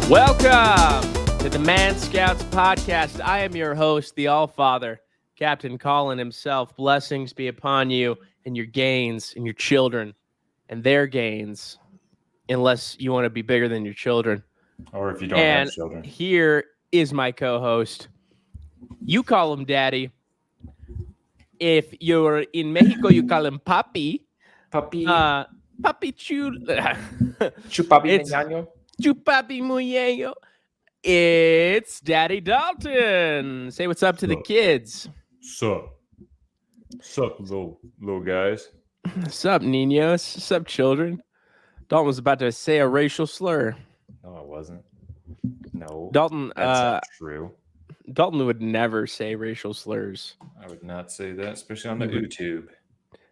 Welcome to the Man Scouts podcast. I am your host, the All-Father, Captain Colin himself. Blessings be upon you and your gains and your children and their gains, unless you want to be bigger than your children. Or if you don't have children. Here is my co-host. You call him Daddy. If you're in Mexico, you call him Papi. Papi. Papi Chul. Chupapi Meñaño. Chupapi Muñeño. It's Daddy Dalton. Say what's up to the kids. Sup, little guys. Sup, niños. Sup, children. Dalton was about to say a racial slur. No, I wasn't. No. Dalton, that's not true. Dalton would never say racial slurs. I would not say that, especially on the YouTube.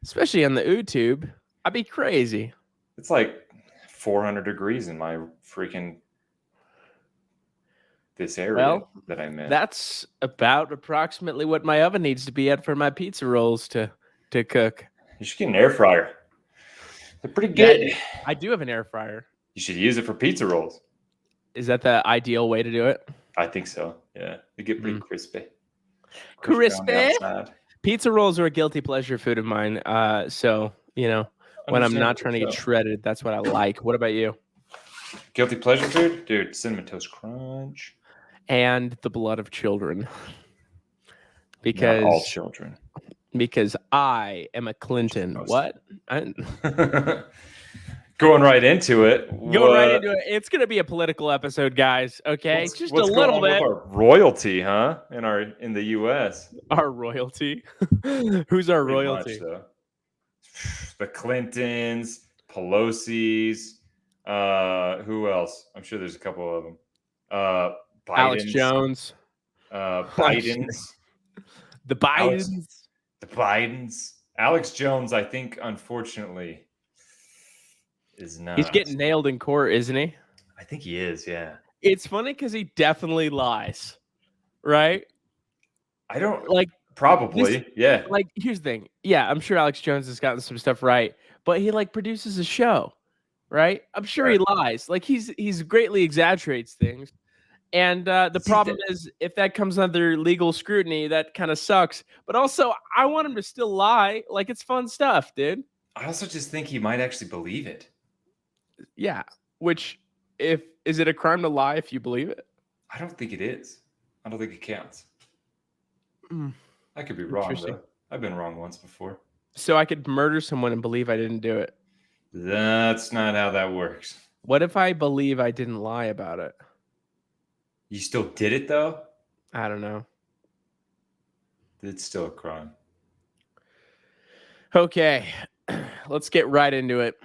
Especially on the YouTube. I'd be crazy. It's like 400 degrees in my freaking this area that I'm in. That's about approximately what my oven needs to be at for my pizza rolls to cook. You should get an air fryer. They're pretty good. Yeah, I do have an air fryer. You should use it for pizza rolls. Is that the ideal way to do it? I think so. Yeah. They get pretty crispy. Crispy? Pizza rolls are a guilty pleasure food of mine. So, you know, when I'm not trying to get shredded, that's what I like. What about you? Guilty pleasure food? Dude, Cinnamon Toast Crunch. And the blood of children. Because not all children. Because I am a Clinton. What? Going right into it. It's going to be a political episode, guys. Okay, just a little bit. With our royalty, huh? In the U.S. Our royalty. Who's our royalty? Much, the Clintons, Pelosi's. Who else? I'm sure there's a couple of them. Alex Jones. Biden's. The Bidens. Alex Jones, I think, unfortunately, is not. He's getting nailed in court, isn't he? I think he is, yeah. It's funny because he definitely lies, right? I don't like. Probably, yeah. Like, here's the thing. Yeah, I'm sure Alex Jones has gotten some stuff right, but he produces a show, right? I'm sure he lies. Like, he's greatly exaggerates things. And the problem is, if that comes under legal scrutiny, that kind of sucks. But also, I want him to still lie. Like, it's fun stuff, dude. I also just think he might actually believe it. Yeah. Which, is it a crime to lie if you believe it? I don't think it is. I don't think it counts. I could be wrong, though. I've been wrong once before. So I could murder someone and believe I didn't do it? That's not how that works. What if I believe I didn't lie about it? You still did it, though? I don't know. It's still a crime. Okay. Let's get right into it.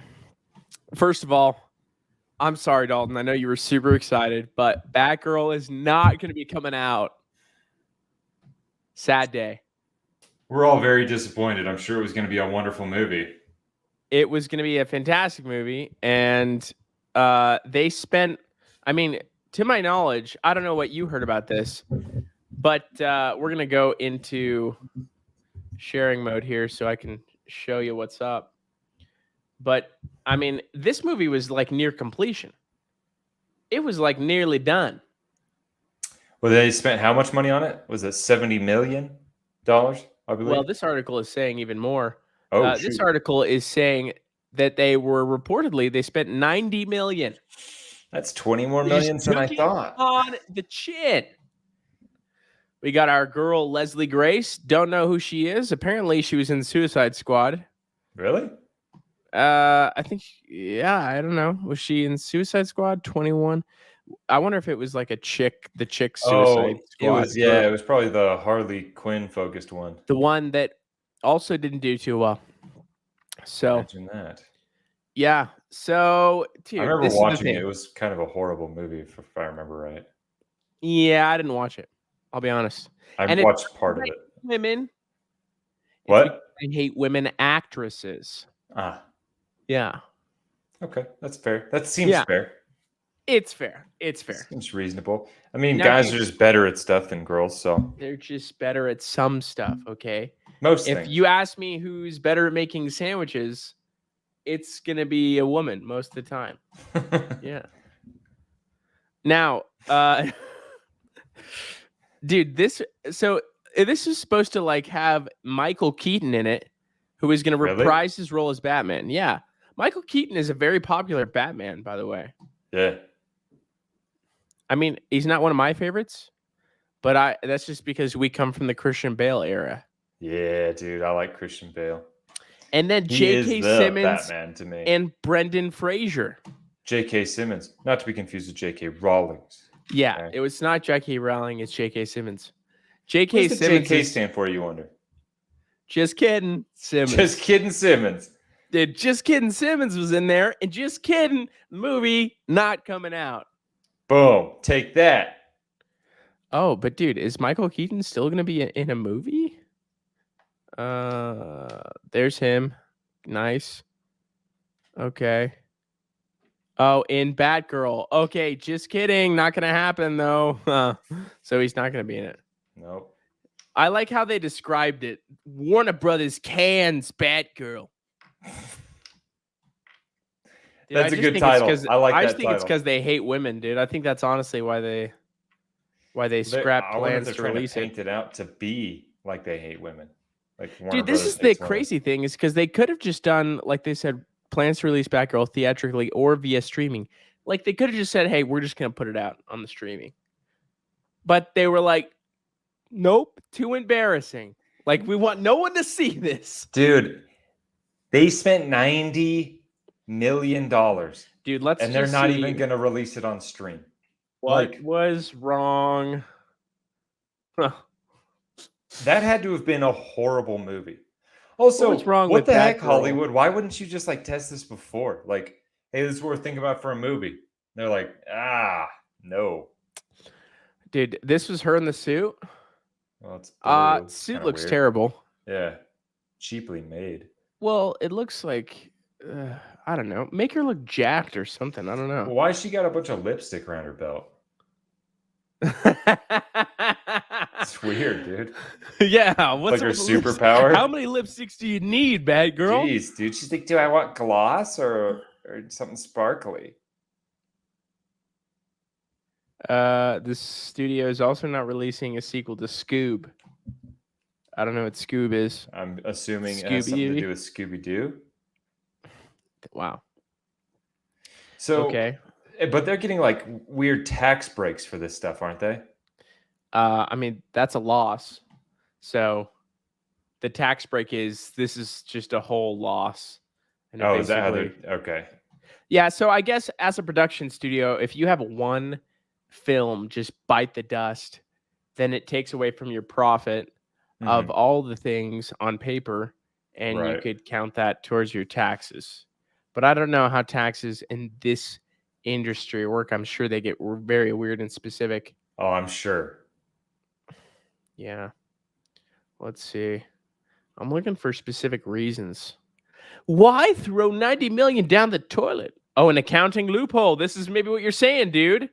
First of all, I'm sorry, Dalton. I know you were super excited, but Batgirl is not going to be coming out. Sad day. We're all very disappointed. I'm sure it was going to be a wonderful movie. It was going to be a fantastic movie, and they spent, to my knowledge, I don't know what you heard about this, but we're going to go into sharing mode here so I can show you what's up. But, this movie was near completion. It was nearly done. Well, they spent how much money on it? Was it $70 million, I believe? Well, this article is saying even more. Oh, this article is saying that they spent $90 million. That's 20 more million than I thought. On the chin. We got our girl, Leslie Grace. Don't know who she is. Apparently, she was in Suicide Squad. Really? I think, I don't know. Was she in Suicide Squad 21? I wonder if it was the chick Suicide Squad. It was probably the Harley Quinn focused one. The one that also didn't do too well. So imagine that. Yeah. So, dude, I remember watching it. It was kind of a horrible movie, if I remember right. Yeah, I didn't watch it. I'll be honest. I watched part of it. Women. What? I hate women actresses. Yeah. Okay, that's fair. That seems fair. It's fair. Seems reasonable. Guys are just better at stuff than girls, so. They're just better at some stuff, okay? Most things. If you ask me who's better at making sandwiches, it's going to be a woman most of the time. Yeah. Now, dude, this is supposed to like have Michael Keaton in it, who is going to Really? reprise his role as Batman. Yeah, Michael Keaton is a very popular Batman, by the way. Yeah. I mean, he's not one of my favorites, but that's just because we come from the Christian Bale era. Yeah, dude, I like Christian Bale. And then He is J.K. the Simmons Batman to me. and Brendan Fraser. J.K. Simmons, not to be confused with J.K. Rawlings. Yeah, Okay. it was not J.K. Rowling, it's J.K. Simmons. What J.K. does the Simmons J.K. is stand for, you wonder? just kidding, Simmons. Just kidding, Simmons. Dude, Just Kidding Simmons was in there, and Just Kidding, the movie, not coming out. Boom. Take that. Oh, but dude, is Michael Keaton still going to be in a movie? There's him. Nice. Okay. Oh, in Batgirl. Okay, just kidding. Not going to happen, though. So he's not going to be in it. Nope. I like how they described it. Warner Brothers cans Batgirl. Dude, That's a good title. I like that title. I just think it's because they hate women, dude. I think that's honestly why they scrapped I wonder if plans they're to trying release to it. paint it out to be like they hate women. Like Warner Dude, this Brothers is the hates women. crazy thing is because they could have just done, like they said, plans to release Batgirl theatrically or via streaming. Like they could have just said, hey, we're just going to put it out on the streaming. But they were like, nope, too embarrassing. Like we want no one to see this. Dude, they spent $90 million. Dude, let's and they're just not see even going to release it on stream. what was wrong. Huh. That had to have been a horrible movie. Also, What's wrong what with the heck, Batgirl? Hollywood? Why wouldn't you just like test this before? Like, hey, this is what we're thinking about for a movie. They're like, no. Dude, this was her in the suit. Well, it's blue. Suit looks terrible. Yeah, cheaply made. Well, it looks like I don't know. Make her look jacked or something. I don't know. Well, why she got a bunch of lipstick around her belt? It's weird, dude. Yeah, what's like her superpower? How many lipsticks do you need, bad girl? Jeez, dude. She's like, do I want gloss or something sparkly? This studio is also not releasing a sequel to Scoob. I don't know what Scoob is. I'm assuming it has something to do with Scooby-Doo. Wow. So, okay. But they're getting like weird tax breaks for this stuff, aren't they? I mean, that's a loss. So the tax break this is just a whole loss. And is that how they're okay? Yeah, so I guess as a production studio, if you have one film just bite the dust, then it takes away from your profit of all the things on paper, and you could count that towards your taxes. But I don't know how taxes in this industry work. I'm sure they get very weird and specific. Oh, I'm sure. Yeah. Let's see. I'm looking for specific reasons. Why throw $90 million down the toilet? Oh, an accounting loophole. This is maybe what you're saying, dude.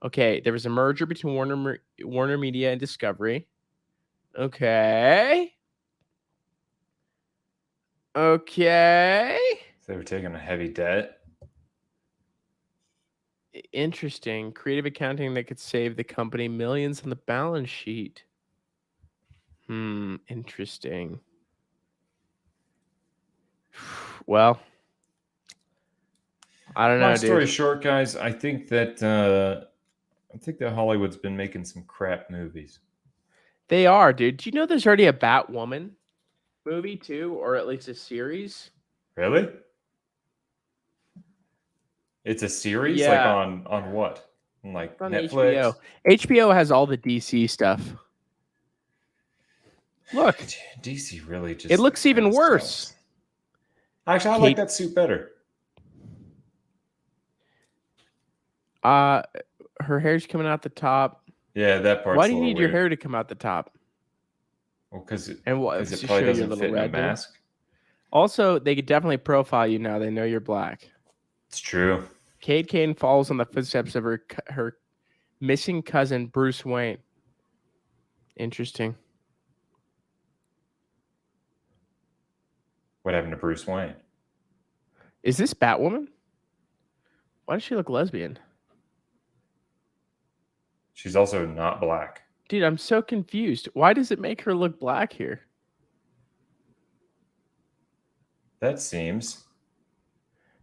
Okay, there was a merger between Warner Media and Discovery. Okay. Okay. So they were taking a heavy debt. Interesting. Creative accounting that could save the company millions on the balance sheet. Interesting. Well, I don't know. Long story short, guys, I think that Hollywood's been making some crap movies. They are, dude. Do you know there's already a Batwoman movie too, or at least a series? Really? It's a series? Yeah. Like on what? Like on Netflix? HBO. HBO has all the DC stuff. Look. DC really just... It looks even worse. Sucks. Actually, I like that suit better. Her hair's coming out the top. Yeah, that part. Why do you need your hair to come out the top? Well, because it probably doesn't fit in a mask. Also, they could definitely profile you now. They know you're black. It's true. Kate Kane follows on the footsteps of her missing cousin, Bruce Wayne. Interesting. What happened to Bruce Wayne? Is this Batwoman? Why does she look lesbian? She's also not black. Dude, I'm so confused. Why does it make her look black here? That seems.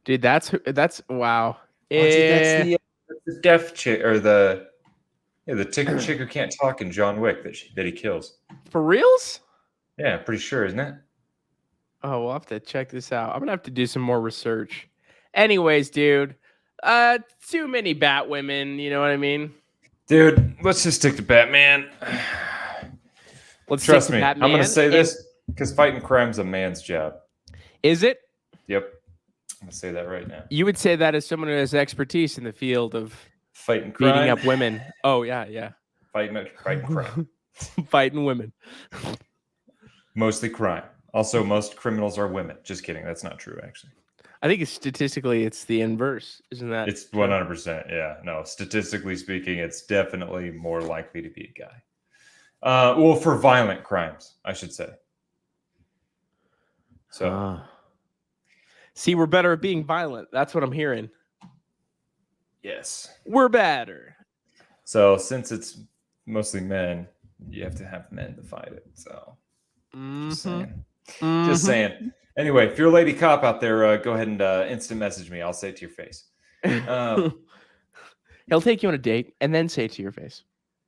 Dude, that's wow. Oh, dude, that's the deaf chick or the chick who can't talk in John Wick that he kills. For reals? Yeah, pretty sure, isn't it? Oh, we'll have to check this out. I'm gonna have to do some more research. Anyways, dude, too many Bat women. You know what I mean? Dude, let's just stick to Batman. Let's Trust stick to me. Batman. I'm gonna say this because fighting crime's a man's job. Is it? Yep. I'm gonna say that right now. You would say that as someone who has expertise in the field of Fighting crime. beating up women. Oh yeah. Fighting crime. Fighting women. Mostly crime. Also, most criminals are women. Just kidding. That's not true, actually. I think statistically it's the inverse, isn't that? It's 100%. Yeah. No, statistically speaking, it's definitely more likely to be a guy. Well, for violent crimes, I should say. So, see, we're better at being violent. That's what I'm hearing. yes, we're better. So, since it's mostly men, you have to have men to fight it. So, just saying. Just saying. Anyway, if you're a lady cop out there, go ahead and instant message me. I'll say it to your face. He'll take you on a date and then say it to your face.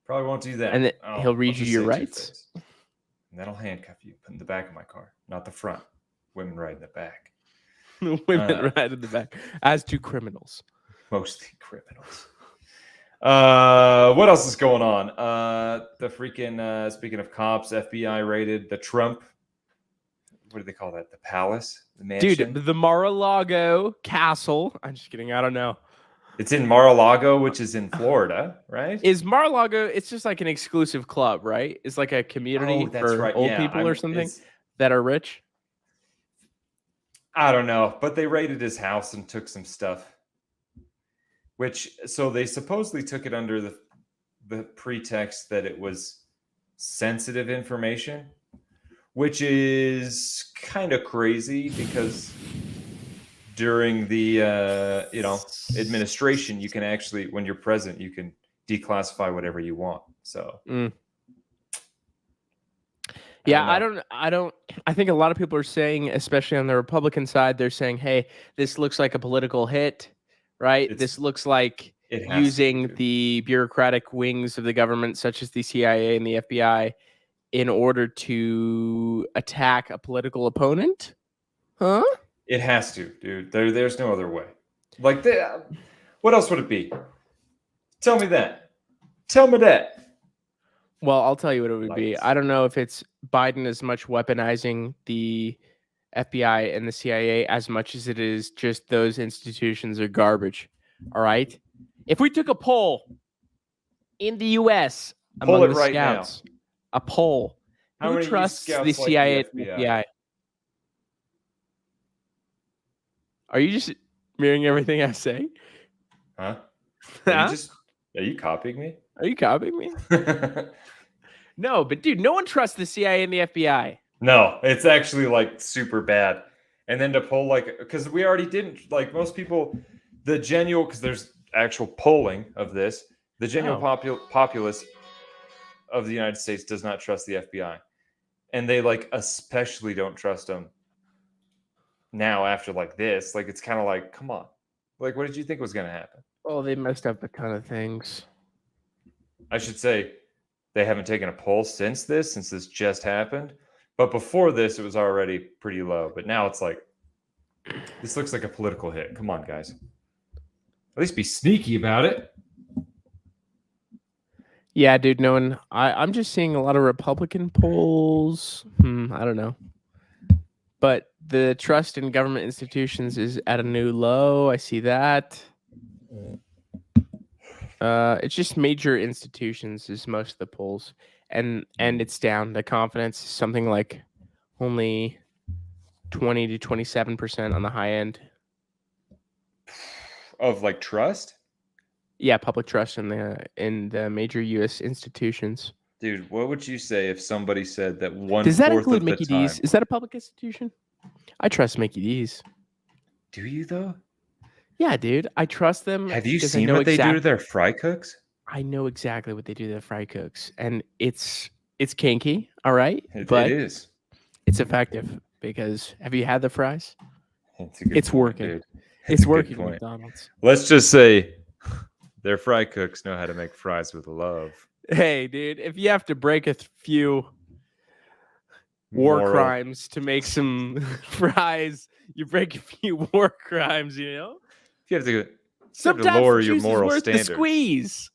Probably won't do that. And then he'll read you your rights. And then I'll handcuff you, put in the back of my car, not the front. Women ride in the back. Women ride in the back. As do criminals. Mostly criminals. What else is going on? The freaking, speaking of cops, FBI raided the Trump. What do they call that? The palace? The mansion? Dude, the Mar-a-Lago castle. I'm just kidding. I don't know. It's in Mar-a-Lago, which is in Florida, right? Is Mar-a-Lago, it's just like an exclusive club, right? It's like a community for old people or something that are rich. I don't know, but they raided his house and took some stuff. So they supposedly took it under the pretext that it was sensitive information, which is kind of crazy because during the administration, you can actually, when you're president, you can declassify whatever you want. So yeah, I think a lot of people are saying, especially on the Republican side, they're saying, hey, this looks like a political hit, right? This looks like using the bureaucratic wings of the government, such as the CIA and the FBI, in order to attack a political opponent. Huh? It has to, dude. There's no other way. Like, what else would it be? Tell me that. Tell me that. Well, I'll tell you what it would be. I don't know if it's Biden as much weaponizing the FBI and the CIA as much as it is just those institutions are garbage. All right? If we took a poll in the U.S. among the scouts, a poll, who trusts the CIA and the FBI? Are you just mirroring everything I say? Huh? Are you copying me? Are you copying me? No, but dude, no one trusts the CIA and the FBI. No, it's actually like super bad. And then to poll because we already didn't, like most people, because there's actual polling of this, the genuine populace of the United States does not trust the FBI. And they especially don't trust them now after this. It's kind of like, come on. What did you think was going to happen? Oh, they messed up a ton of things. I should say they haven't taken a poll since this just happened. But before this, it was already pretty low. But now it's this looks like a political hit. Come on, guys. At least be sneaky about it. Yeah, dude, I'm just seeing a lot of Republican polls. I don't know. But the trust in government institutions is at a new low. I see that. It's just major institutions is most of the polls. And it's down. The confidence is something like only 20 to 27% on the high end. Of trust? Yeah, public trust in the major U.S. institutions. Dude, what would you say if somebody said that 1/4 Does that include of the Mickey time... D's? Is that a public institution? I trust Mickey D's. Do you though? Yeah, dude. I trust them. Have you seen what they do to their fry cooks? I know exactly what they do to the fry cooks, and it's kinky, all right, It but is. it's effective because have you had the fries? It's a good It's point, working. dude. It's A good working, point. McDonald's. Let's just say their fry cooks know how to make fries with love. Hey, dude, if you have to break a few war Moral. crimes to make some fries, you break a few war crimes, you know? You have to Sometimes lower the your juice is moral worth standards. the squeeze.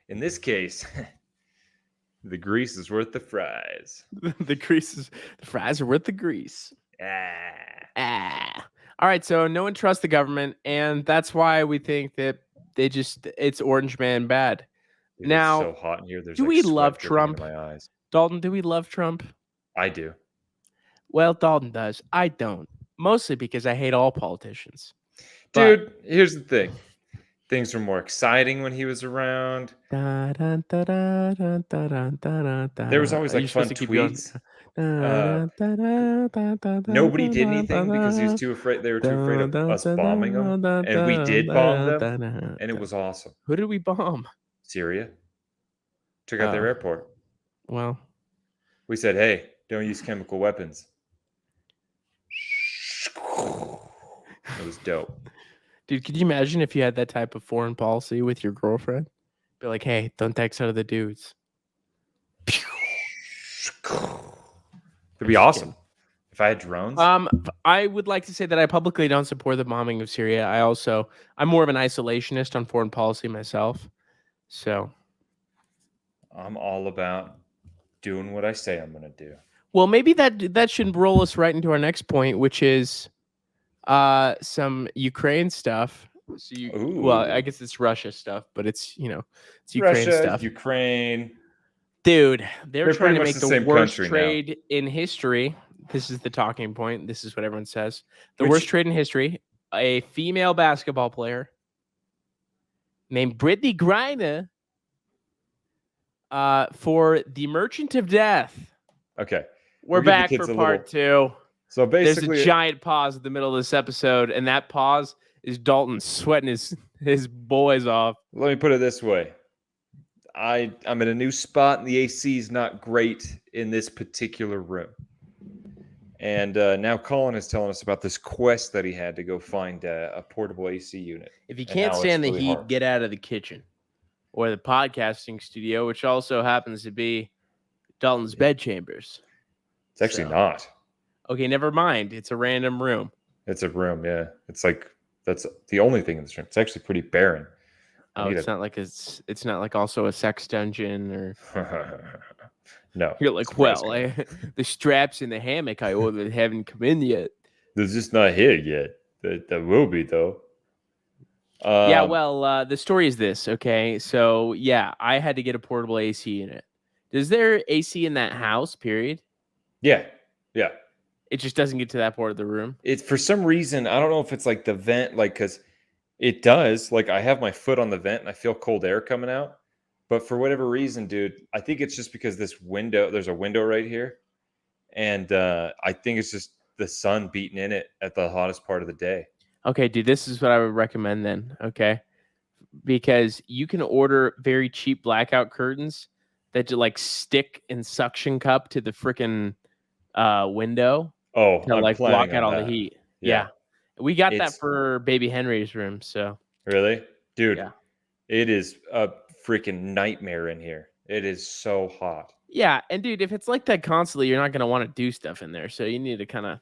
In this case, the grease is worth the fries. The fries are worth the grease. Ah. All right, so no one trusts the government, and that's why we think that it's Orange Man bad. It Now, is so hot in here. There's do like we sweat love dripping Trump? into my eyes. Dalton, do we love Trump? I do. Well, Dalton does. I don't. Mostly because I hate all politicians. Dude, here's the thing. Things were more exciting when he was around. There was always like fun tweets. Nobody did anything because he was too afraid. They were too afraid of us bombing them, and we did bomb them, and it was awesome. Who did we bomb? Syria. Took out their airport. Well, we said, "Hey, don't use chemical weapons." It was dope. Dude, could you imagine if you had that type of foreign policy with your girlfriend? Be like, hey, don't text out of the dudes. It'd be awesome if I had drones. I would like to say that I publicly don't support the bombing of Syria. I'm more of an isolationist on foreign policy myself. So I'm all about doing what I say I'm going to do. Well, maybe that should roll us right into our next point, which is some Ukraine stuff. So well, I guess it's Russia stuff, but it's it's Ukraine stuff. Ukraine. Dude, they're trying to make the worst trade now. in history. This is the talking point. This is what everyone says. The worst trade in history. A female basketball player named Brittany Griner for the Merchant of Death. Okay. We're back for part 2. So basically, there's a giant pause at the middle of this episode, and that pause is Dalton sweating his boys off. Let me put it this way. I'm in a new spot, and the AC is not great in this particular room. And now Colin is telling us about this quest that he had to go find a portable AC unit. If you can't stand the heat, get out of the kitchen or the podcasting studio, which also happens to be Dalton's bedchambers. It's actually not. Okay, never mind. It's a random room. It's a room, yeah. It's like that's the only thing in this room. It's actually pretty barren. Oh, it's not like also a sex dungeon or no. You're like, well, the straps in the hammock I ordered haven't come in yet. They're just not here yet. That will be though. Yeah, well, the story is this, okay? So yeah, I had to get a portable AC unit. Is there AC in that house, period? Yeah. It just doesn't get to that part of the room. It's for some reason, I don't know if it's like the vent, like, because it does. Like, I have my foot on the vent and I feel cold air coming out. But for whatever reason, dude, I think it's just because there's a window right here. And I think it's just the sun beating in it at the hottest part of the day. Okay, dude, this is what I would recommend then, okay? Because you can order very cheap blackout curtains that you like stick and suction cup to the freaking window. Oh, to like block out all the heat. Yeah. We got that for baby Henry's room. So really, dude, it is a freaking nightmare in here. It is so hot. Yeah, and dude, if it's like that constantly, you're not gonna want to do stuff in there. So you need to kind of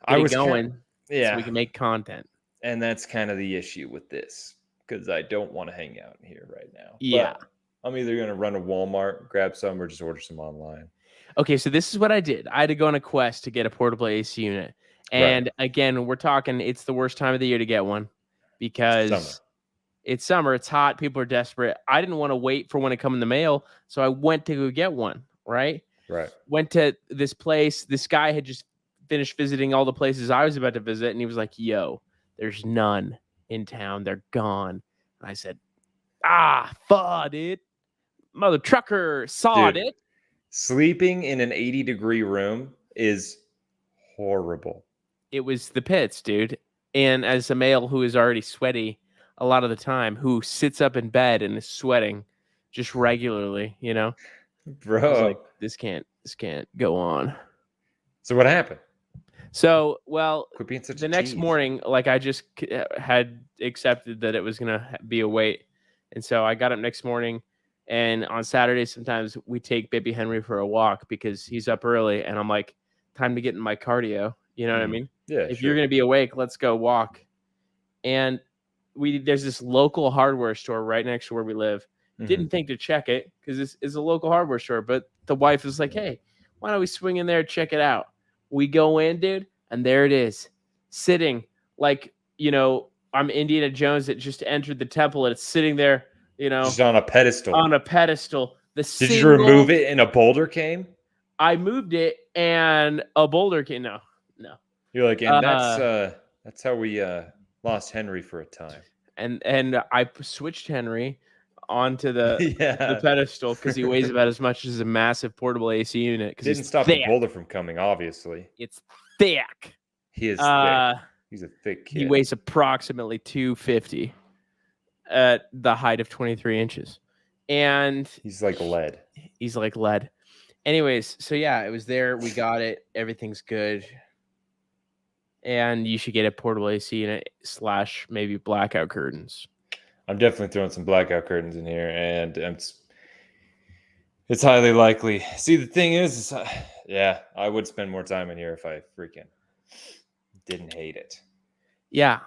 get it going. So we can make content. And that's kind of the issue with this because I don't want to hang out in here right now. Yeah, but I'm either gonna run to Walmart, grab some, or just order some online. Okay, so this is what I did. I had to go on a quest to get a portable AC unit. And again, we're talking, it's the worst time of the year to get one because it's summer, it's hot, people are desperate. I didn't want to wait for one to come in the mail, so I went to go get one, right? Went to this place. This guy had just finished visiting all the places I was about to visit, and he was like, yo, there's none in town. They're gone. And I said, fuck it. Mother trucker sawed it. Sleeping in an 80-degree room is horrible. It was the pits, dude. And as a male who is already sweaty a lot of the time, who sits up in bed and is sweating just regularly, I was Bro. like, this can't go on. So what happened? So, well, Quit being such the a next tease. morning, like I just had accepted that it was going to be a wait. And so I got up next morning, and on Saturdays, sometimes we take baby Henry for a walk because he's up early, and I'm like, time to get in my cardio. You know what I mean? Yeah. If you're going to be awake, let's go walk. And there's this local hardware store right next to where we live. Didn't think to check it because it's a local hardware store, but the wife is like, hey, why don't we swing in there, check it out? We go in, dude, and there it is, sitting like, I'm Indiana Jones that just entered the temple, and it's sitting there, just on a pedestal. On a pedestal. Did you remove it and a boulder came? I moved it and a boulder came. No. You're like, and that's how we lost Henry for a time. And I switched Henry onto the pedestal because he weighs about as much as a massive portable AC unit. Didn't stop the boulder from coming, obviously. It's thick. He is thick. He's a thick kid. He weighs approximately 250 at the height of 23 inches. And he's like lead. Anyways, so yeah, it was there. We got it. Everything's good. And you should get a portable AC unit / maybe blackout curtains. I'm definitely throwing some blackout curtains in here, and it's highly likely. See, the thing is I would spend more time in here if I freaking didn't hate it. Yeah,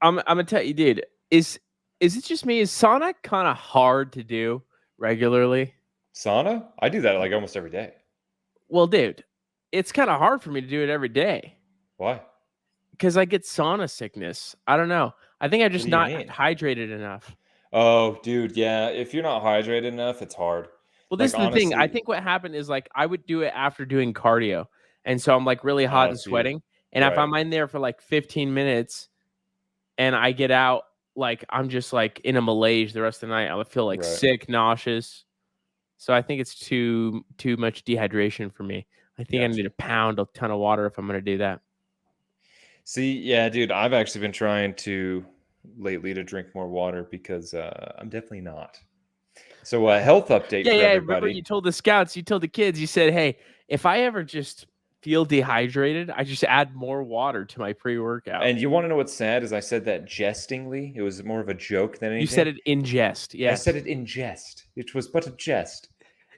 I'm gonna tell you, dude. Is it just me? Is sauna kind of hard to do regularly? Sauna? I do that like almost every day. Well, dude, it's kind of hard for me to do it every day. Why? Because I get sauna sickness. I don't know. I think I'm just not hydrated enough. Oh, dude, yeah. If you're not hydrated enough, it's hard. Well, this is the thing. I think what happened is like I would do it after doing cardio, and so I'm like really hot and sweating. And if I'm in there for like 15 minutes, and I get out, like I'm just like in a malaise the rest of the night. I would feel like sick, nauseous. So I think it's too much dehydration for me. I think I need to pound a ton of water if I'm going to do that. See, yeah, dude, I've actually been trying lately to drink more water because I'm definitely not. So a health update for everybody. Yeah, remember you told the scouts, you told the kids, you said, hey, if I ever just feel dehydrated, I just add more water to my pre-workout. And you want to know what's sad is I said that jestingly. It was more of a joke than anything. You said it in jest, yeah. I said it in jest. It was but a jest.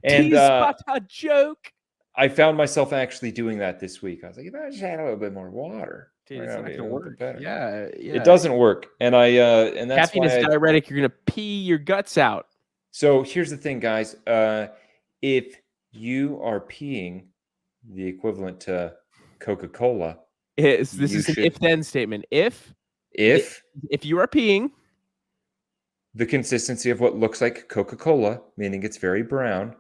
And but a joke. I found myself actually doing that this week. I was like, if I just add a little bit more water. Dude, it's not going to work. Yeah. It doesn't work. And and that's caffeine is diuretic. You're going to pee your guts out. So here's the thing, guys. If you are peeing the equivalent to Coca-Cola, this is an if-then statement. If you are peeing the consistency of what looks like Coca-Cola, meaning it's very brown,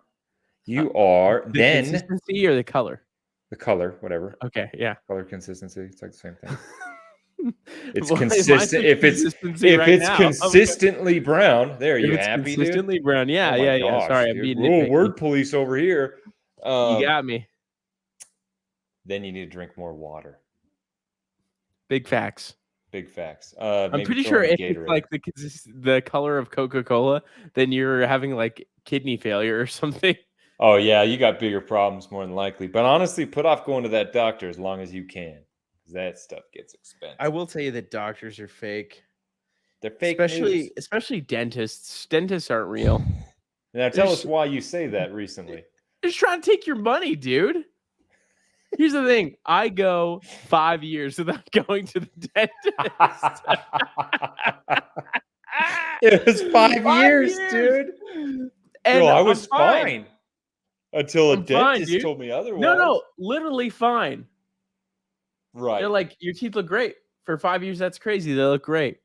you are the then consistency or the color? The color, whatever. Okay, yeah. Color consistency. It's like the same thing. It's consistent. If it's consistently brown, there you happy, consistently dude? brown. Yeah, yeah. Sorry, I'm being nitpicky. Word police over here. You got me. Then you need to drink more water. Big facts. I'm pretty sure if it's like the color of Coca-Cola, then you're having like kidney failure or something. Oh, yeah, you got bigger problems more than likely. But honestly, put off going to that doctor as long as you can. Because that stuff gets expensive. I will tell you that doctors are fake. They're fake especially dentists. Dentists aren't real. Now tell us why you say that recently. They're just trying to take your money, dude. Here's the thing. I go 5 years without going to the dentist. It was 5 years, dude. And I was fine. Until a dentist fine, told me otherwise. No, literally fine. Right. They're like, your teeth look great. For 5 years, that's crazy. They look great.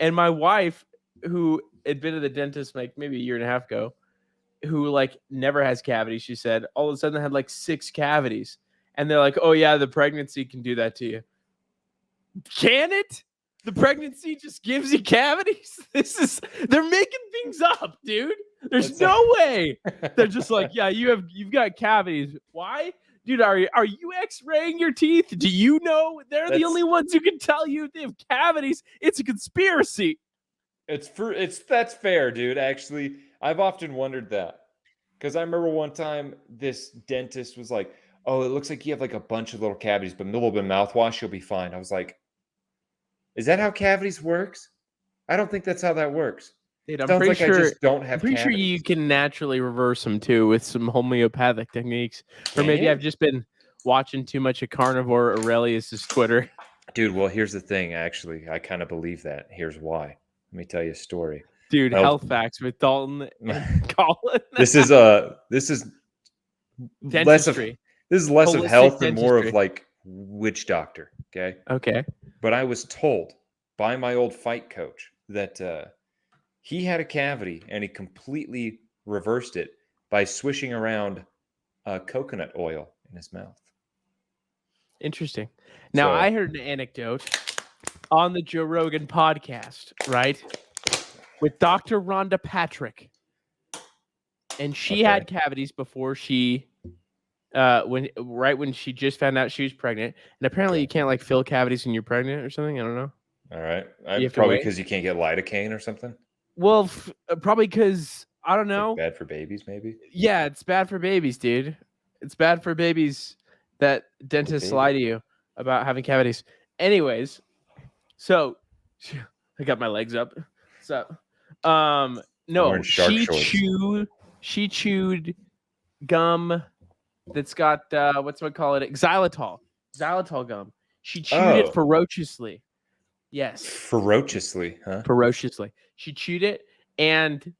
And my wife, who had been to the dentist like maybe a year and a half ago, who like never has cavities, she said, all of a sudden had like 6 cavities. And they're like, oh yeah, the pregnancy can do that to you. Can it? The pregnancy just gives you cavities? They're making things up, dude. There's no way. They're just like, yeah, you've got cavities. Why? Dude, are you x-raying your teeth? Do you know they're the only ones who can tell you they have cavities? It's a conspiracy. That's fair, dude. Actually, I've often wondered that because I remember one time this dentist was like, "Oh, it looks like you have like a bunch of little cavities, but a little bit of mouthwash, you'll be fine." I was like, "Is that how cavities works? I don't think that's how that works." Dude, I'm Sounds pretty like I sure. just don't I'm have pretty sure you cavities. can naturally reverse them too with some homeopathic techniques. Or Can maybe you? I've just been watching too much of Carnivore Aurelius's Twitter. Dude, well, here's the thing. Actually, I kind of believe that. Here's why. Let me tell you a story. Dude, Health- health facts with Dalton and Colin. This is less of Dentistry. less of Holistic health and more of dentistry. like witch doctor. Okay. Okay. But I was told by my old fight coach that he had a cavity and he completely reversed it by swishing around coconut oil in his mouth. Interesting. Now, So- I heard an anecdote on the Joe Rogan podcast, right? With Dr. Rhonda Patrick. And she had cavities before she when she just found out she was pregnant. And apparently you can't like fill cavities when you're pregnant or something. I don't know. All right. You have to Probably wait? because you can't get lidocaine or something. Well, probably because I don't It's, like, know. bad for babies, maybe. Yeah, it's bad for babies, dude. It's bad for babies that dentists lie to you about having cavities. Anyways, so I got my legs up. So, no, wearing shark shorts. she chewed gum that's got what's what call it xylitol gum. She chewed it ferociously. Yes, Ferociously, huh? ferociously. She chewed it, and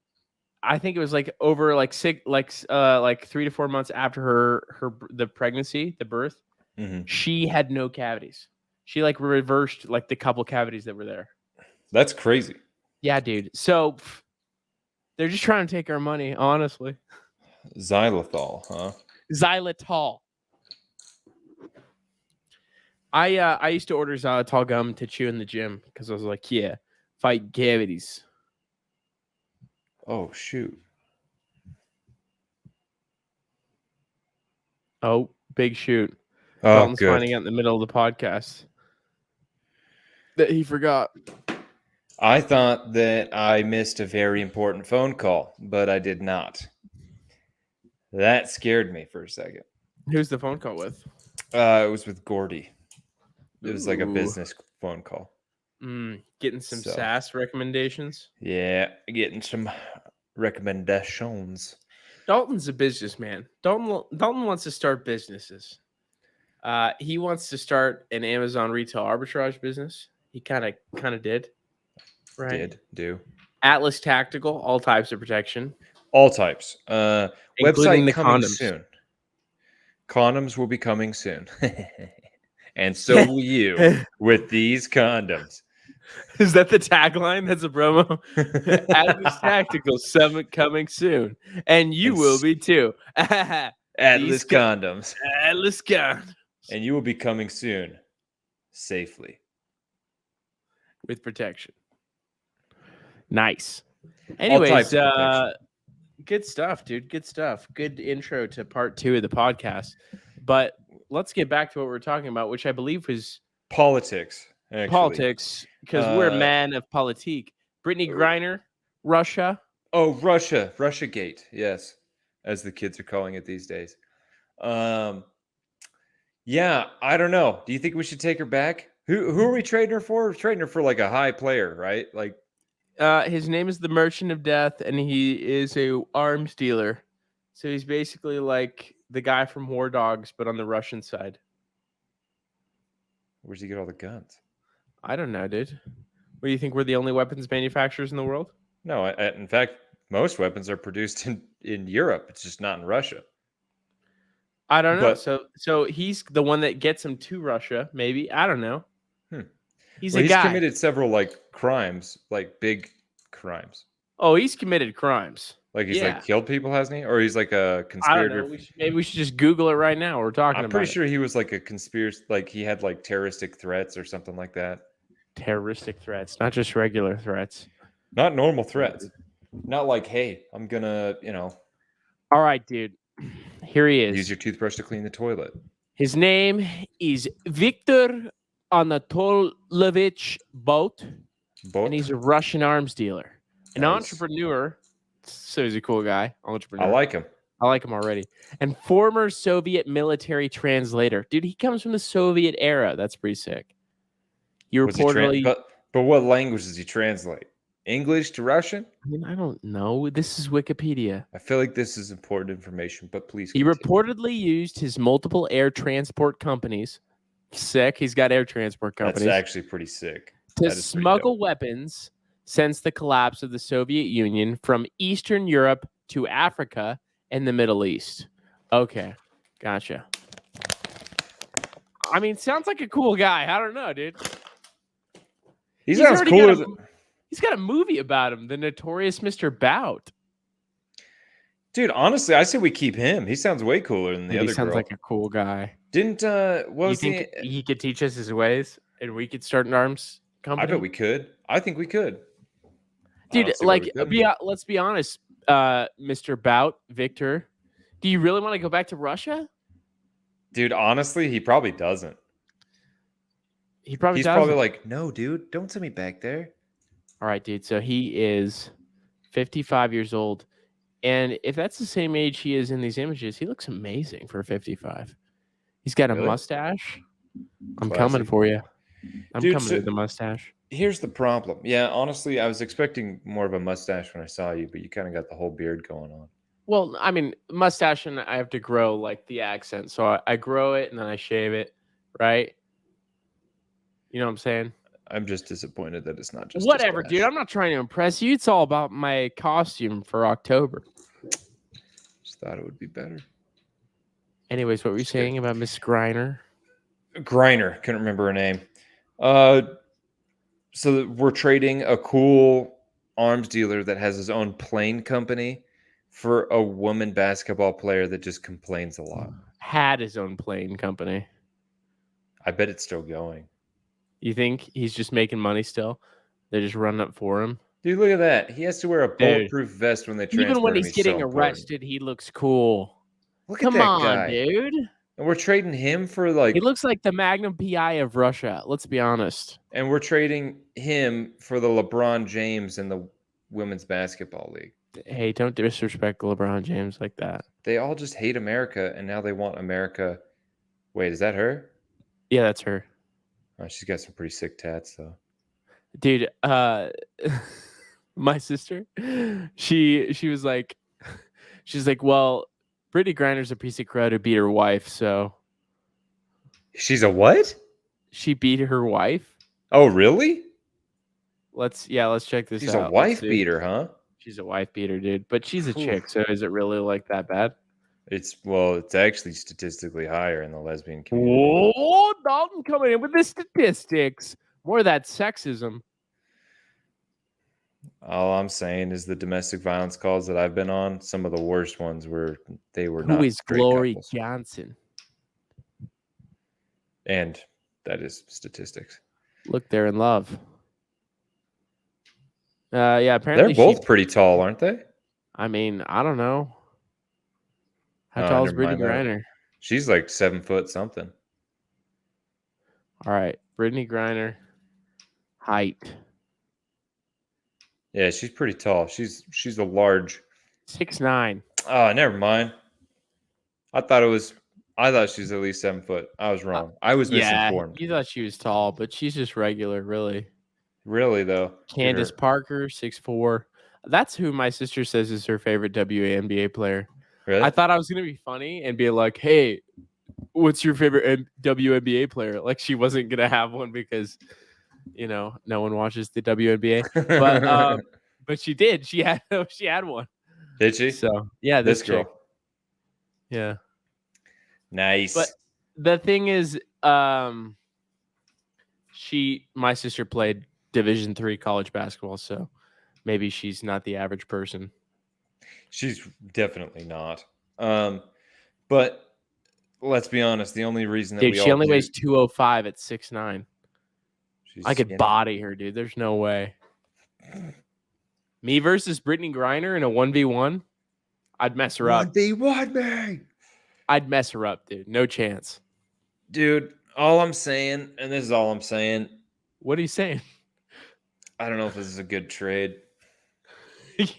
I think it was like over like 3 to 4 months after the pregnancy, the birth. Mm-hmm. She had no cavities. She like reversed like the couple cavities that were there. That's crazy. Yeah, dude. So they're just trying to take our money, honestly. Xylitol, huh? Xylitol. I used to order xylitol gum to chew in the gym because I was like, yeah, fight cavities. Oh shoot. Oh, big shoot. Oh, Dalton's good. finding out in the middle of the podcast that he forgot. I thought that I missed a very important phone call, but I did not. That scared me for a second. Who's the phone call with? It was with Gordy. It was like a Ooh. business phone call. Getting some SaaS recommendations. Yeah, getting some recommendations. Dalton's a businessman. Dalton wants to start businesses. He wants to start an Amazon retail arbitrage business. He kind of did. Right. Do. Atlas Tactical, all types of protection. All types. Including Website the coming condoms. soon. Condoms will be coming soon. And so will you with these condoms. Is that the tagline? That's a promo. Atlas Tactical Summit coming soon. And you will be too. Atlas condoms. Atlas condoms. And you will be coming soon. Safely. With protection. Nice. Anyways, good stuff, dude. Good stuff. Good intro to part 2 of the podcast. But let's get back to what we're talking about, which I believe was politics. Actually. Politics, because we're a man of politique. Brittany Griner, Russia. Oh, Russia. Russiagate. Yes. As the kids are calling it these days. Yeah, I don't know. Do you think we should take her back? Who are we trading her for? We're trading her for like a high player, right? Like, his name is the Merchant of Death, and he is a arms dealer. So he's basically like the guy from War Dogs, but on the Russian side. Where's he get all the guns? I don't know, dude. What do you think? We're the only weapons manufacturers in the world? No, in fact, most weapons are produced in Europe. It's just not in Russia. I don't know. So he's the one that gets him to Russia, maybe. I don't know. He's committed several like crimes, like big crimes. Oh, he's committed crimes. Like he's like killed people, hasn't he? Or he's like a conspirator. I don't know. Maybe we should just Google it right now. We're talking about. I'm pretty sure he was like a conspiracy. Like he had like terroristic threats or something like that. Terroristic threats, not just regular threats. Not normal threats. Not like, hey, I'm gonna, All right, dude. Here he is. Use your toothbrush to clean the toilet. His name is Viktor Anatolovich Bot, and he's a Russian arms dealer, an entrepreneur, So he's a cool guy, entrepreneur. I like him. I like him already. And former Soviet military translator. Dude, he comes from the Soviet era. That's pretty sick. He reportedly... But what language does he translate? English to Russian? I mean, I don't know. This is Wikipedia. I feel like this is important information, but please He continue. reportedly used his multiple air transport companies. Sick. He's got air transport companies. That's actually pretty sick. To smuggle weapons since the collapse of the Soviet Union from Eastern Europe to Africa and the Middle East. Okay. Gotcha. I mean, sounds like a cool guy. I don't know, dude. He sounds cooler than... He's got a movie about him, The Notorious Mr. Bout. Dude, honestly, I say we keep him. He sounds way cooler than the other girl. He sounds like a cool guy. Didn't what was you think he could teach us his ways and we could start an arms company? I bet we could. I think we could. Dude, like let's be honest, Mr. Bout, Victor. Do you really want to go back to Russia? Dude, honestly, he probably doesn't. He's probably like, no, dude, don't send me back there. All right, dude. So he is 55 years old. And if that's the same age he is in these images, he looks amazing for 55. He's got a mustache. I'm coming for you. I'm coming with the mustache. Here's the problem. Yeah, honestly, I was expecting more of a mustache when I saw you, but you kind of got the whole beard going on. Well, I mean, mustache, and I have to grow like the accent. So I grow it and then I shave it, right? You know what I'm saying? I'm just disappointed that it's not just whatever, dude. I'm not trying to impress you. It's all about my costume for October. Just thought it would be better. Anyways, what were you saying about Miss Griner? Griner, couldn't remember her name. So we're trading a cool arms dealer that has his own plane company for a woman basketball player that just complains a lot. Had his own plane company. I bet it's still going. You think he's just making money still? They're just running up for him? Dude, look at that. He has to wear a bulletproof vest when they transport him. Even when he's getting arrested, he looks cool. Look at that guy. Dude. And we're trading him for like... He looks like the Magnum PI of Russia. Let's be honest. And we're trading him for the LeBron James in the Women's Basketball League. Hey, don't disrespect LeBron James like that. They all just hate America, and now they want America. Wait, is that her? Yeah, that's her. Oh, she's got some pretty sick tats, though. Dude, my sister, she was like, she's like, well, Brittany Griner's a piece of crud who beat her wife, so. She's a what? She beat her wife. Oh, really? Let's check this out. She's a wife beater, huh? She's a wife beater, dude. But she's a chick, so is it really like that bad? It's actually statistically higher in the lesbian community. Oh, Dalton coming in with the statistics. More of that sexism. All I'm saying is the domestic violence calls that I've been on, some of the worst ones were not. Who is Glory Johnson? And that is statistics. Look, they're in love. Yeah, apparently they're both pretty tall, aren't they? I mean, I don't know. How tall is Brittany Griner? She's like 7 foot something. All right, Brittany Griner, height. Yeah, she's pretty tall. She's a large 6'9". Oh, never mind. I thought she's at least 7 foot. I was wrong. I was misinformed. You thought she was tall, but she's just regular, really. Really though. Candace Parker, 6'4". That's who my sister says is her favorite WNBA player. Really? I thought I was gonna be funny and be like, "Hey, what's your favorite WNBA player?" Like she wasn't gonna have one because, no one watches the WNBA. But she did. She had one. Did she? So yeah, this girl. Chick. Yeah. Nice. But the thing is, my sister played Division III college basketball, so maybe she's not the average person. She's definitely not. But let's be honest, the only reason that she only weighs 205 at 6'9". I could body her, dude. There's no way. Me versus Brittany Griner in a 1v1, I'd mess her up. 1v1 me. I'd mess her up, dude. No chance. Dude, all I'm saying, and this is all I'm saying. What are you saying? I don't know if this is a good trade.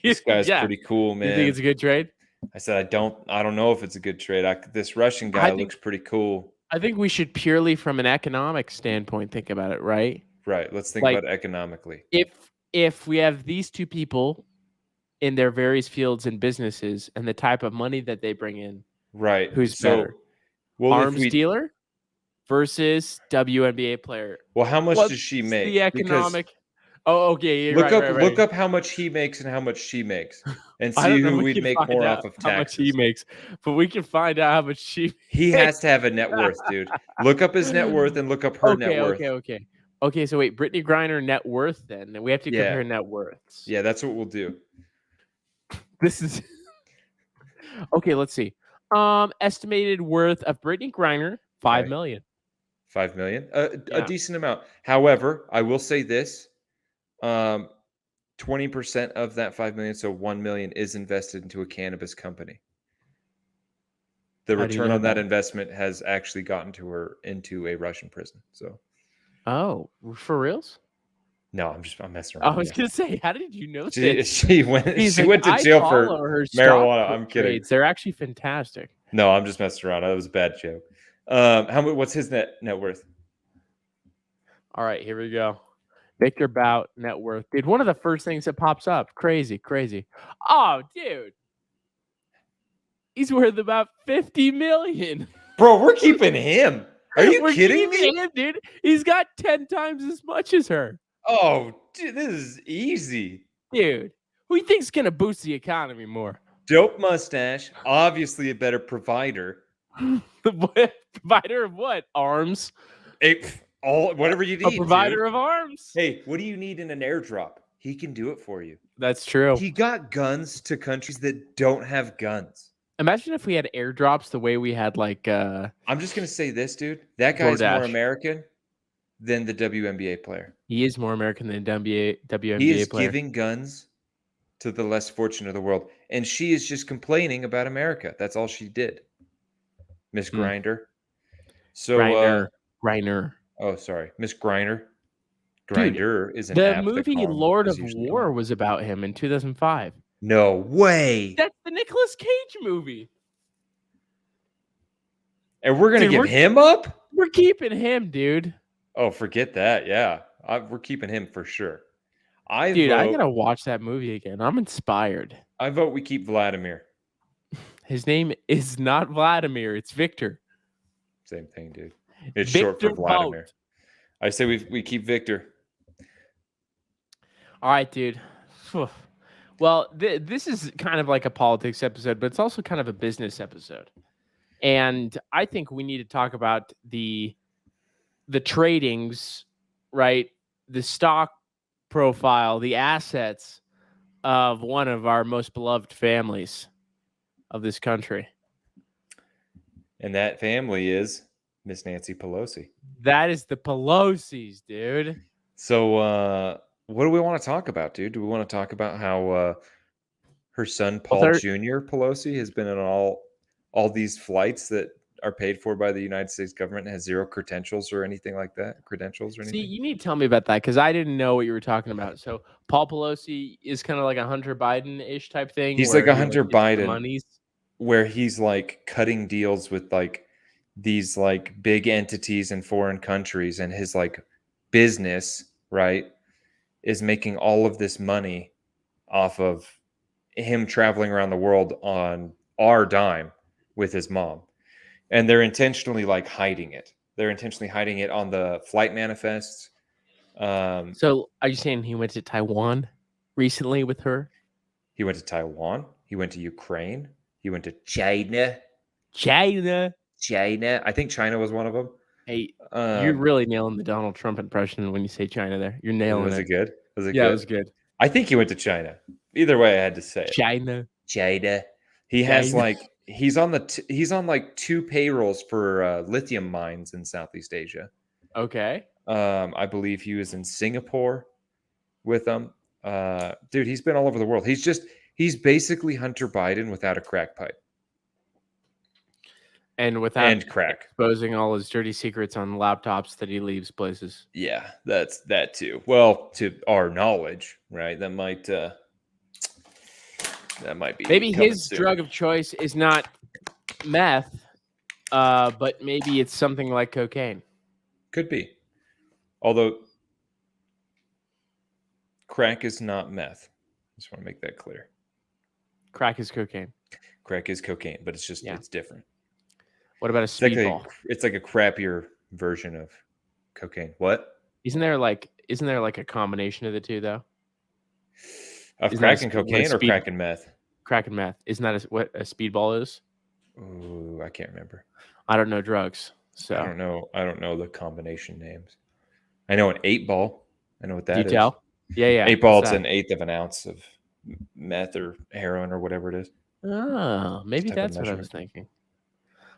This guy's Yeah. pretty cool, You man. think it's a good trade? I said, I don't know if it's a good trade. This Russian guy looks pretty cool. I think we should purely from an economic standpoint think about it, right? Right. Let's think Like, about it economically. If we have these two people in their various fields and businesses and the type of money that they bring in, right? Who's better? Well, Arms dealer versus WNBA player. Well, how much does she make? The economic. Okay. Look up how much he makes and how much she makes, and see who we'd make more off of taxes. How much he makes, but we can find out how much she. He has to have a net worth, dude. Look up his net worth and look up her net worth. Okay. So wait, Brittany Griner net worth. Then we have to compare net worths. Yeah, that's what we'll do. This is okay. Let's see. Estimated worth of Brittany Griner, $5 million. $5 million, a decent amount. However, I will say this: 20% of that $5 million, so $1 million, is invested into a cannabis company. The return on that investment has actually gotten to her into a Russian prison. So, for reals? No, I'm messing around. I was gonna say, how did you know this? She went to jail for marijuana. I'm kidding. They're actually fantastic. No, I'm just messing around. That was a bad joke. What's his net worth? All right, here we go. Victor Bout net worth. Dude, one of the first things that pops up. Crazy. Oh, dude. He's worth about $50 million. Bro, we're keeping him. Are you kidding me? Him, dude. He's got 10 times as much as her. Oh, dude, this is easy. Dude, who do you think's going to boost the economy more? Dope mustache. Obviously a better provider. Provider of what? Arms? Whatever you need. A provider of arms. Hey, what do you need in an airdrop? He can do it for you. That's true. He got guns to countries that don't have guns. Imagine if we had airdrops the way we had I'm just going to say this, dude. That guy's more American than the WNBA player. He is more American than WNBA player. He is giving guns to the less fortunate of the world. And she is just complaining about America. That's all she did. Miss Grinder. So Griner. Oh, sorry. Miss Griner. Grinder is an The movie Lord of War was about him in 2005. No way. That's the Nicolas Cage movie. And we're going to give him up? We're keeping him, dude. Oh, forget that. Yeah. We're keeping him for sure. I got to watch that movie again. I'm inspired. I vote we keep Vladimir. His name is not Vladimir. It's Victor. Same thing, dude. It's short for Vladimir. I say we keep Victor. All right, dude. Well, this is kind of like a politics episode, but it's also kind of a business episode. And I think we need to talk about the tradings, right? The stock profile, the assets of one of our most beloved families of this country. And that family is Miss Nancy Pelosi. That is the Pelosi's, dude. So, what do we want to talk about, dude? Do we want to talk about how her son, Paul Jr. Pelosi, has been on all these flights that are paid for by the United States government and has zero credentials or anything like that? See, you need to tell me about that because I didn't know what you were talking about. So Paul Pelosi is kind of like a Hunter Biden-ish type thing. He's like a Hunter Biden, where he's like cutting deals with like these like big entities in foreign countries, and his like business, right, is making all of this money off of him traveling around the world on our dime with his mom. And they're intentionally like hiding it. They're intentionally hiding it on the flight manifests. So are you saying he went to Taiwan recently with her? He went to Taiwan. He went to Ukraine. He went to China. I think China was one of them. Hey, you're really nailing the Donald Trump impression when you say China there. You're nailing it. Was it good? Yeah, it was good. I think he went to China. Either way, I had to say it. China. He has like he's on like 2 payrolls for lithium mines in Southeast Asia. Okay. I believe he was in Singapore with them. Dude, he's been all over the world. He's basically Hunter Biden without a crack pipe. And without crack. Exposing all his dirty secrets on laptops that he leaves places. Yeah, that's that too. Well, to our knowledge, right? That might That might be maybe coming his soon. drug of choice is not meth, but maybe it's something like cocaine. Could be. Although crack is not meth. Just want to make that clear. Crack is cocaine. Crack is cocaine, but it's just it's different. What about a speedball? It's like a crappier version of cocaine. What? Isn't there like a combination of the two though? Of crack and cocaine or crack and meth? Crack and meth. Isn't that what a speedball is? Ooh, I can't remember. I don't know drugs, so I don't know the combination names. I know an 8-ball. I know what that is. Tell? Yeah. 8-ball, it's an eighth of an ounce of meth or heroin or whatever it is. Oh, maybe that's what I was thinking.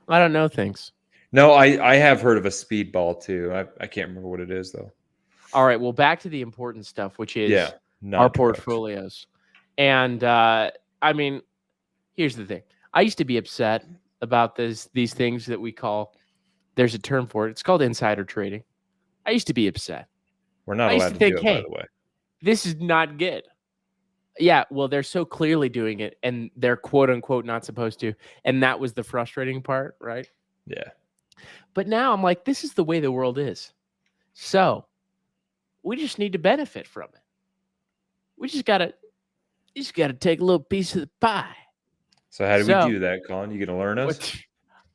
I don't know things. No, I have heard of a speedball too. I can't remember what it is though. All right, well, back to the important stuff, which is our portfolios. And I mean, here's the thing. I used to be upset about these things that we call, there's a term for it. It's called insider trading. I used to be upset. We're not allowed to do it, by the way. This is not good. Yeah, well, they're so clearly doing it, and they're quote unquote not supposed to. And that was the frustrating part, right? Yeah. But now I'm like, this is the way the world is. So we just need to benefit from it. We just gotta take a little piece of the pie. So how do we do that, Colin? You gonna learn us?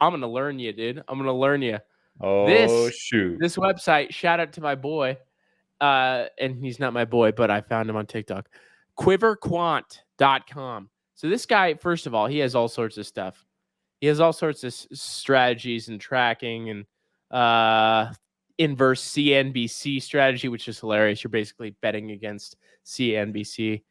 I'm gonna learn you, dude. I'm gonna learn you. Oh, shoot. This website, shout out to my boy. And he's not my boy, but I found him on TikTok. Quiverquant.com. So this guy, first of all, he has all sorts of stuff. He has all sorts of strategies and tracking and inverse CNBC strategy, which is hilarious. You're basically betting against CNBC.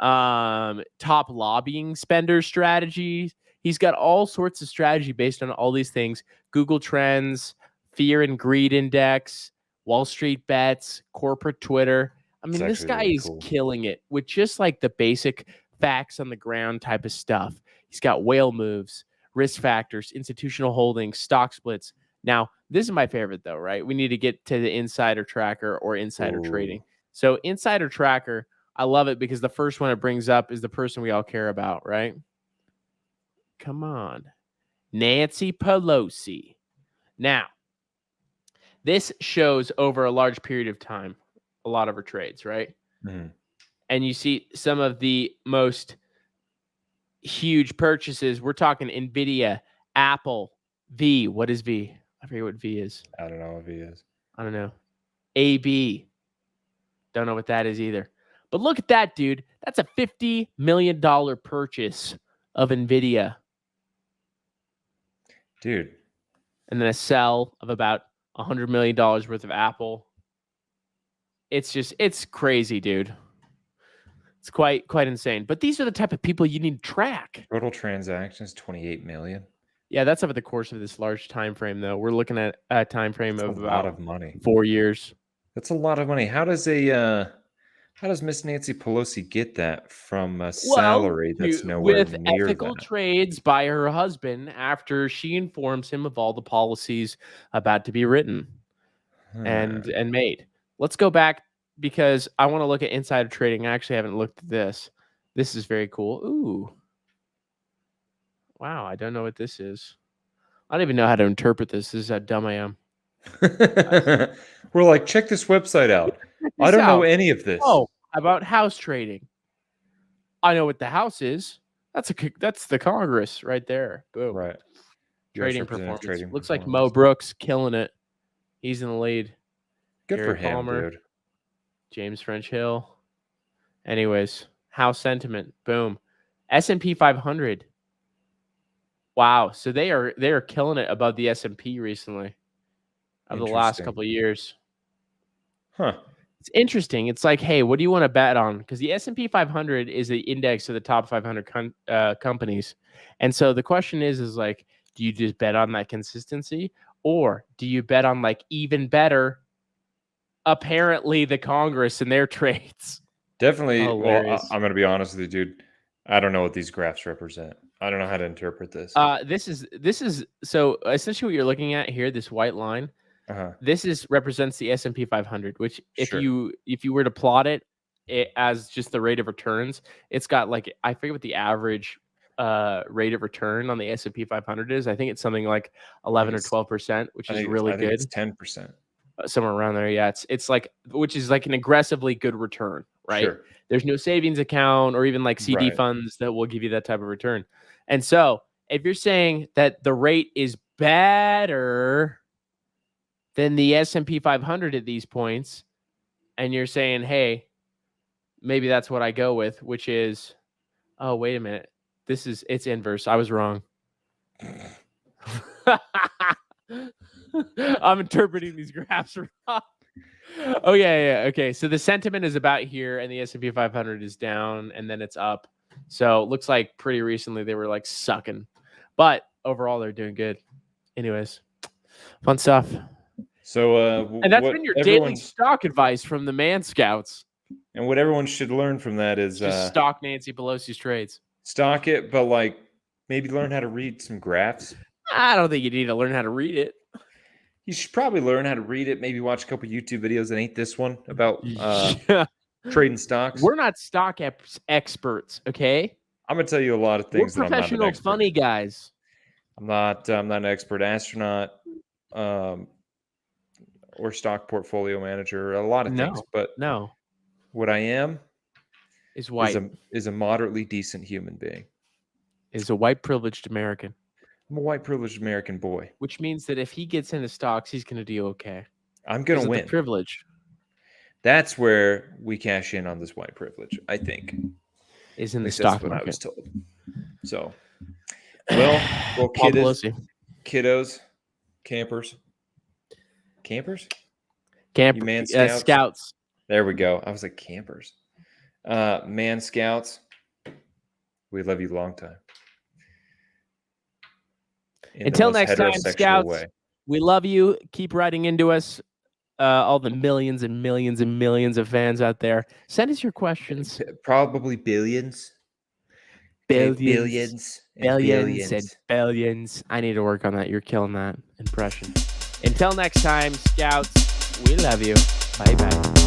Top lobbying spender strategies. He's got all sorts of strategy based on all these things. Google Trends, Fear and Greed Index, Wall Street Bets, corporate Twitter. I mean, this guy is killing it with just like the basic facts on the ground type of stuff. He's got whale moves, risk factors, institutional holdings, stock splits. Now, this is my favorite though, right? We need to get to the insider tracker or insider trading. So insider tracker, I love it because the first one it brings up is the person we all care about, right? Come on. Nancy Pelosi. Now, this shows over a large period of time a lot of her trades, right? Mm-hmm. And you see some of the most huge purchases. We're talking NVIDIA, Apple, V. What is V? I forget what V is. I don't know what V is. I don't know. AB. Don't know what that is either. But look at that, dude. That's a $50 million purchase of NVIDIA. Dude. And then a sell of about $100 million worth of Apple. It's crazy, dude. It's quite insane. But these are the type of people you need to track. Total transactions, 28 million. Yeah, that's over the course of this large time frame, though. We're looking at a time frame of about a lot of money. 4 years. That's a lot of money. How does Miss Nancy Pelosi get that from a salary that's nowhere with near ethical that? trades by her husband after she informs him of all the policies about to be written and made. Let's go back because I want to look at insider trading. I actually haven't looked at this. This is very cool. Ooh. Wow, I don't know what this is. I don't even know how to interpret this. This is how dumb I am. We're like, check this website out. I don't know any of this. Oh, about house trading. I know what the house is. That's the Congress right there. Boom. Right. Trading performance. Looks like Mo Brooks killing it. He's in the lead. Good Gary for him, Palmer, dude. James French Hill. Anyways, house sentiment. Boom. S&P 500. Wow. So they are killing it above the S&P recently. Of the last couple of years. Huh. It's interesting. It's like, hey, what do you want to bet on? Because the S&P 500 is the index of the top 500 companies. And so the question is like, do you just bet on that consistency? Or do you bet on like even better, apparently the Congress and their trades? Definitely. Well, I'm going to be honest with you, dude. I don't know what these graphs represent. I don't know how to interpret this. This is so essentially what you're looking at here, this white line. Uh-huh. This represents the S&P 500, which if you were to plot it it as just the rate of returns, it's got like, I forget what the average rate of return on the S&P 500 is. I think it's something like 11 or 12%, which is really good. It's 10%. Somewhere around there. Yeah. It's like, which is like an aggressively good return, right? Sure. There's no savings account or even like CD funds that will give you that type of return. And so if you're saying that the rate is better than the S&P 500 at these points, and you're saying, hey, maybe that's what I go with, which is, oh, wait a minute. It's inverse. I was wrong. I'm interpreting these graphs wrong. Oh, yeah. Okay. So the sentiment is about here, and the S&P 500 is down, and then it's up. So it looks like pretty recently they were like sucking. But overall, they're doing good. Anyways, fun stuff. So, and that's been your daily stock advice from the Man Scouts. And what everyone should learn from that is just stock Nancy Pelosi's trades. Stock it, but like maybe learn how to read some graphs. I don't think you need to learn how to read it. You should probably learn how to read it. Maybe watch a couple YouTube videos that ain't this one about trading stocks. We're not stock experts, okay? I'm gonna tell you a lot of things. We're professional, funny guys. I'm not an expert astronaut, or stock portfolio manager. A lot of things, but what I am is white. Is a moderately decent human being. Is a white privileged American. I'm a white privileged American boy. Which means that if he gets into stocks, he's going to do okay. I'm going to win. The privilege. That's where we cash in on this white privilege, I think. Is in the stock market. That's what I was told. So, well, kiddos, campers. You man scouts. There we go. I was like campers. Man scouts. We love you long time. Until next time, Scouts, we love you. Keep writing into us, all the millions and millions and millions of fans out there. Send us your questions. Probably billions. Billions and billions. I need to work on that. You're killing that impression. Until next time, Scouts, we love you. Bye-bye.